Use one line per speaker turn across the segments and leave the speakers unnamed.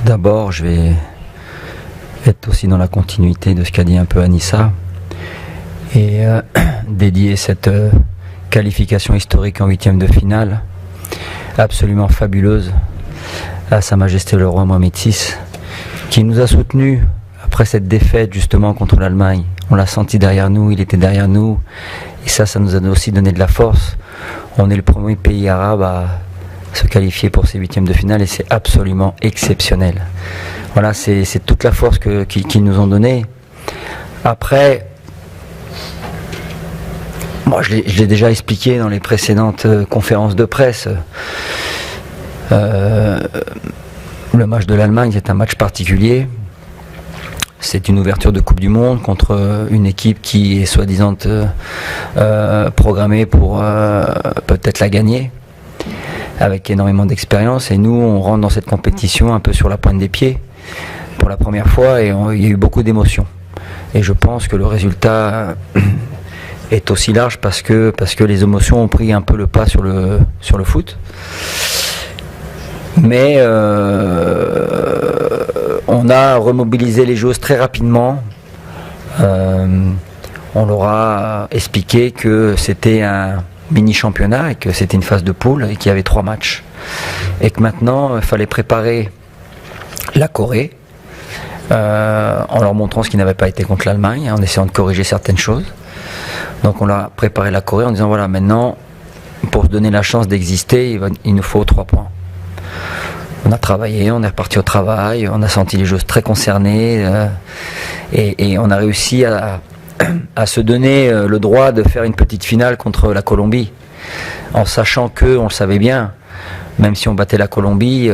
d'abord, je vais être aussi dans la continuité de ce qu'a dit un peu Anissa et dédier cette qualification historique en huitième de finale, absolument fabuleuse, à Sa Majesté le Roi Mohamed VI, qui nous a soutenus après cette défaite justement contre l'Allemagne. On l'a senti derrière nous, il était derrière nous, et ça nous a aussi donné de la force. On est le premier pays arabe à se qualifier pour ces huitièmes de finale et c'est absolument exceptionnel. Voilà, c'est toute la force qu'ils nous ont donnée. Après, moi je l'ai déjà expliqué dans les précédentes conférences de presse. Le match de l'Allemagne, c'est un match particulier. C'est une ouverture de Coupe du Monde contre une équipe qui est soi-disant programmée pour peut-être la gagner, avec énormément d'expérience. Et nous, on rentre dans cette compétition un peu sur la pointe des pieds pour la première fois et il y a eu beaucoup d'émotions. Et je pense que le résultat est aussi large parce que les émotions ont pris un peu le pas sur le foot. Mais on a remobilisé les joueuses très rapidement. On leur a expliqué que c'était un mini-championnat et que c'était une phase de poule et qu'il y avait 3 matchs. Et que maintenant, il fallait préparer la Corée en leur montrant ce qui n'avait pas été contre l'Allemagne, en essayant de corriger certaines choses. Donc on leur a préparé la Corée en disant voilà, maintenant, pour se donner la chance d'exister, il nous faut 3 points. On a travaillé, on est reparti au travail, on a senti les joueuses très concernées et on a réussi à se donner le droit de faire une petite finale contre la Colombie, en sachant que, on le savait bien, même si on battait la Colombie,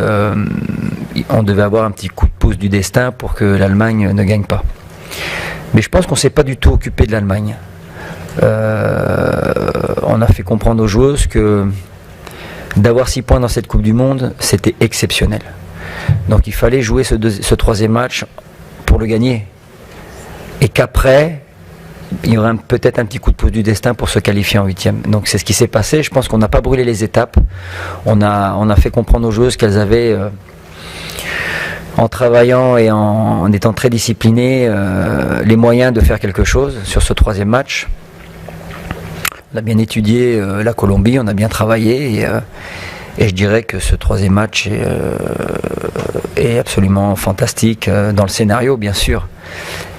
on devait avoir un petit coup de pouce du destin pour que l'Allemagne ne gagne pas. Mais je pense qu'on ne s'est pas du tout occupé de l'Allemagne. On a fait comprendre aux joueuses que d'avoir 6 points dans cette Coupe du Monde, c'était exceptionnel. Donc il fallait jouer ce 3e match pour le gagner. Et qu'après, il y aurait peut-être un petit coup de pouce du destin pour se qualifier en 8e. Donc c'est ce qui s'est passé. Je pense qu'on n'a pas brûlé les étapes. On a fait comprendre aux joueuses qu'elles avaient, en travaillant et en étant très disciplinées, les moyens de faire quelque chose sur ce 3e match. On a bien étudié la Colombie, on a bien travaillé et je dirais que ce 3e match est absolument fantastique dans le scénario bien sûr.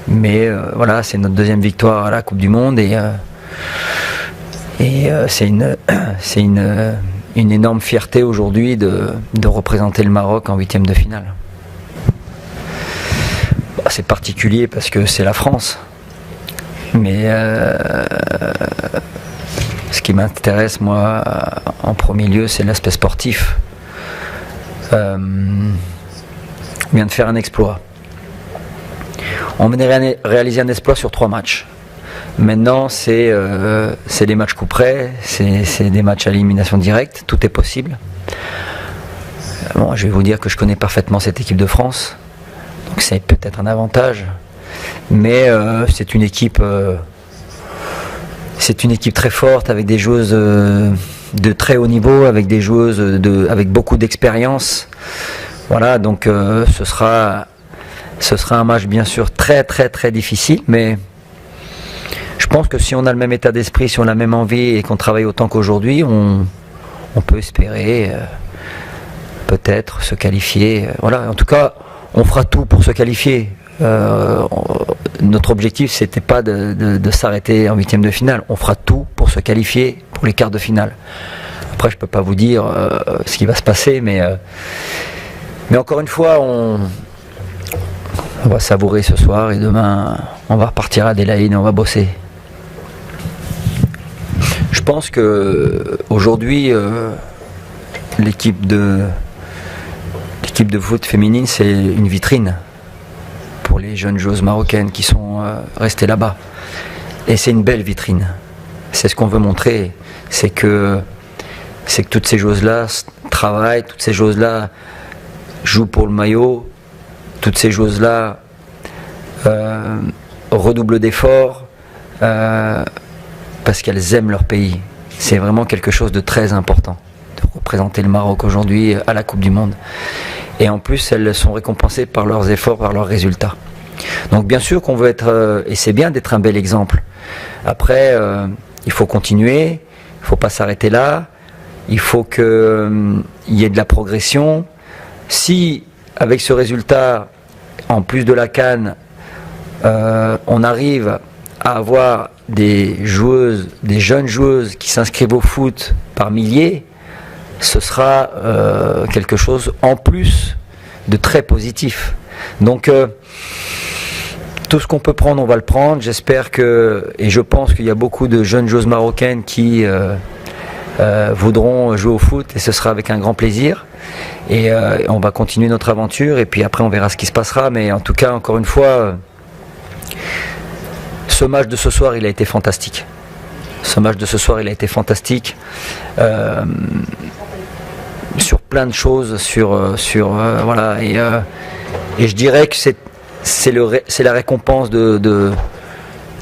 Mais voilà, c'est notre 2e victoire à la Coupe du Monde et c'est une énorme fierté aujourd'hui de représenter le Maroc en 8e de finale. C'est particulier parce que c'est la France. Mais ce qui m'intéresse, moi, en premier lieu, c'est l'aspect sportif. On vient de faire un exploit. On vient de réaliser un exploit sur 3 matchs. Maintenant, c'est des matchs coup près, c'est des matchs à élimination directe, tout est possible. Bon, je vais vous dire que je connais parfaitement cette équipe de France, donc c'est peut-être un avantage. Mais c'est une équipe très forte avec des joueuses de très haut niveau, avec des joueuses avec beaucoup d'expérience. Voilà, donc ce sera un match bien sûr très très très difficile, mais je pense que si on a le même état d'esprit, si on a la même envie et qu'on travaille autant qu'aujourd'hui, on peut espérer peut-être se qualifier. Voilà, en tout cas, on fera tout pour se qualifier. Notre objectif c'était pas de s'arrêter en 8e de finale, on fera tout pour se qualifier pour les quarts de finale. Après je peux pas vous dire ce qui va se passer, mais encore une fois on va savourer ce soir et demain on va repartir à Adélaïde et on va bosser. Je pense que aujourd'hui l'équipe de foot féminine c'est une vitrine pour les jeunes joueuses marocaines qui sont restées là-bas. Et c'est une belle vitrine. C'est ce qu'on veut montrer. C'est que toutes ces joueuses-là travaillent, toutes ces joueuses-là jouent pour le maillot, toutes ces joueuses-là redoublent d'efforts parce qu'elles aiment leur pays. C'est vraiment quelque chose de très important de représenter le Maroc aujourd'hui à la Coupe du Monde. et en plus elles sont récompensées par leurs efforts, par leurs résultats. Donc bien sûr qu'on veut être, et c'est bien d'être un bel exemple. Après, il faut continuer, il ne faut pas s'arrêter là, il faut qu'il y ait de la progression. Si avec ce résultat, en plus de la CAN, on arrive à avoir des joueuses, des jeunes joueuses qui s'inscrivent au foot par milliers, ce sera quelque chose en plus de très positif. Donc tout ce qu'on peut prendre, on va le prendre. J'espère que, et je pense qu'il y a beaucoup de jeunes joueuses marocaines qui voudront jouer au foot, et ce sera avec un grand plaisir. Et on va continuer notre aventure, et puis après on verra ce qui se passera. Mais en tout cas, encore une fois, ce match de ce soir, il a été fantastique. Ce match de ce soir, il a été fantastique. Sur plein de choses, voilà. Et je dirais que c'est la récompense de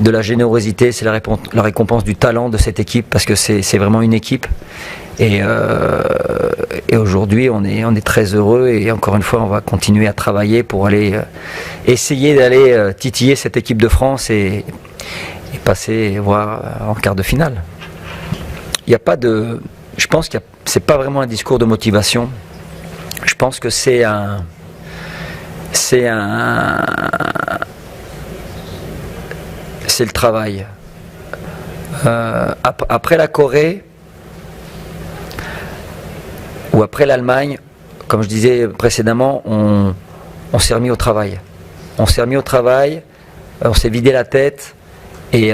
la générosité, c'est la récompense du talent de cette équipe, parce que c'est vraiment une équipe. Et aujourd'hui, on est très heureux, et encore une fois, on va continuer à travailler pour aller essayer d'aller titiller cette équipe de France et passer voir en quart de finale. Il n'y a pas de, je pense que c'est pas vraiment un discours de motivation. Je pense que c'est le travail. Après la Corée ou après l'Allemagne, comme je disais précédemment, on s'est remis au travail. On s'est remis au travail, on s'est vidé la tête, et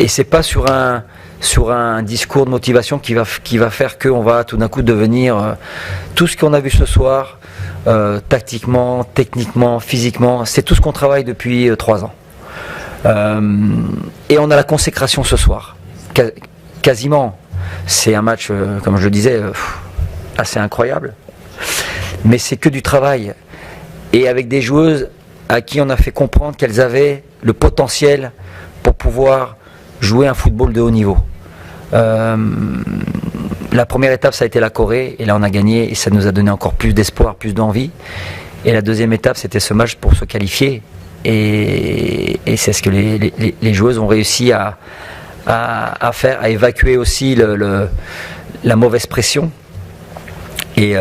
c'est pas sur un discours de motivation qui va faire qu'on va tout d'un coup devenir tout ce qu'on a vu ce soir, tactiquement, techniquement, physiquement. C'est tout ce qu'on travaille depuis 3 ans. Et on a la consécration ce soir. Quasiment. C'est un match, comme je le disais, assez incroyable. Mais c'est que du travail. Et avec des joueuses à qui on a fait comprendre qu'elles avaient le potentiel pour pouvoir jouer un football de haut niveau. La première étape, ça a été la Corée, et là on a gagné, et ça nous a donné encore plus d'espoir, plus d'envie. Et la deuxième étape, c'était ce match pour se qualifier, et c'est ce que les joueuses ont réussi à faire, à évacuer aussi la mauvaise pression. Et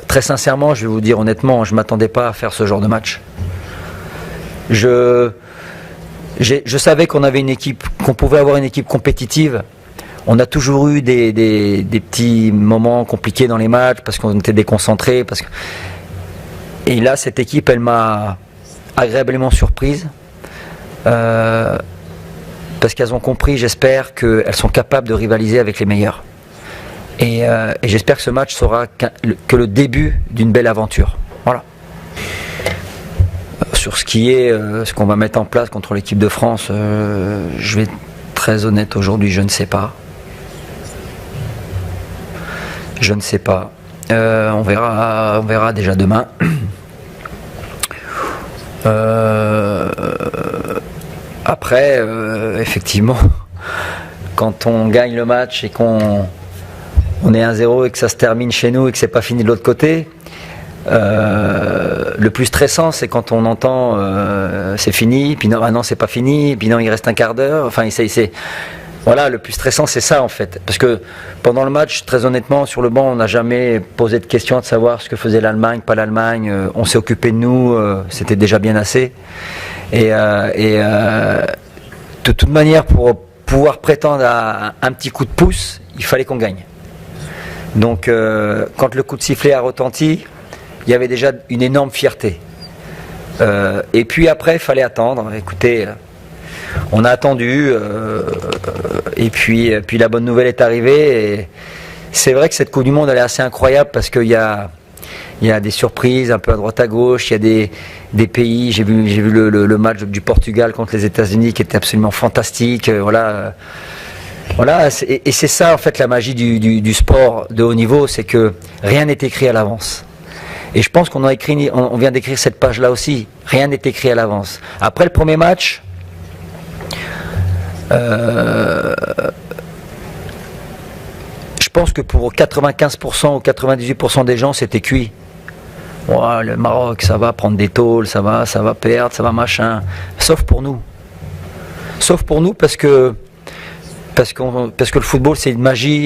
très sincèrement, je vais vous dire honnêtement, je ne m'attendais pas à faire ce genre de match. Je savais qu'on avait une équipe, qu'on pouvait avoir une équipe compétitive. On a toujours eu des petits moments compliqués dans les matchs parce qu'on était déconcentrés. Et là, cette équipe, elle m'a agréablement surprise. Parce qu'elles ont compris, j'espère, qu'elles sont capables de rivaliser avec les meilleurs. Et j'espère que ce match sera que le début d'une belle aventure. Voilà. Sur ce qu'on va mettre en place contre l'équipe de France, je vais être très honnête aujourd'hui, je ne sais pas. Je ne sais pas. On verra déjà demain. Après, effectivement, quand on gagne le match et qu'on est 1-0 et que ça se termine chez nous et que c'est pas fini de l'autre côté, le plus stressant, c'est quand on entend c'est fini, puis non, ah non, c'est pas fini, puis non, il reste un quart d'heure. Enfin, voilà, le plus stressant, c'est ça en fait. Parce que pendant le match, très honnêtement, sur le banc, on n'a jamais posé de question de savoir ce que faisait l'Allemagne, pas l'Allemagne. On s'est occupé de nous, c'était déjà bien assez. Et de toute manière, pour pouvoir prétendre à un petit coup de pouce, il fallait qu'on gagne. Donc, quand le coup de sifflet a retenti, il y avait déjà une énorme fierté. Et puis après, il fallait attendre. Écoutez, on a attendu, et puis la bonne nouvelle est arrivée. Et c'est vrai que cette Coupe du Monde, elle est assez incroyable parce qu'il y a des surprises un peu à droite à gauche. Il y a des pays. J'ai vu le match du Portugal contre les États-Unis qui était absolument fantastique. Voilà. Et c'est ça en fait la magie du sport de haut niveau, c'est que rien n'est écrit à l'avance. Et je pense qu'on vient d'écrire cette page-là aussi. Rien n'est écrit à l'avance. Après le premier match, je pense que pour 95% ou 98% des gens, c'était cuit. Ouais, le Maroc, ça va prendre des tôles, ça va perdre, ça va machin. Sauf pour nous. Sauf pour nous parce que le football, c'est une magie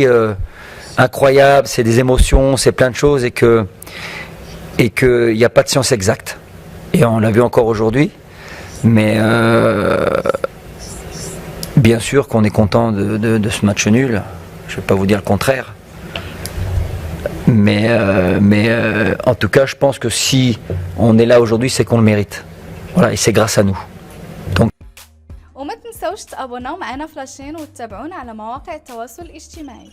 incroyable, c'est des émotions, c'est plein de choses et qu'il n'y a pas de science exacte. Et on l'a vu encore aujourd'hui. Mais bien sûr qu'on est content de ce match nul. Je ne vais pas vous dire le contraire. Mais en tout cas, je pense que si on est là aujourd'hui, c'est qu'on le mérite. Voilà, et c'est grâce à nous. Donc,
وما تنسوش تابوناو معنا فلاشين وتتابعونا على مواقع التواصل الاجتماعي.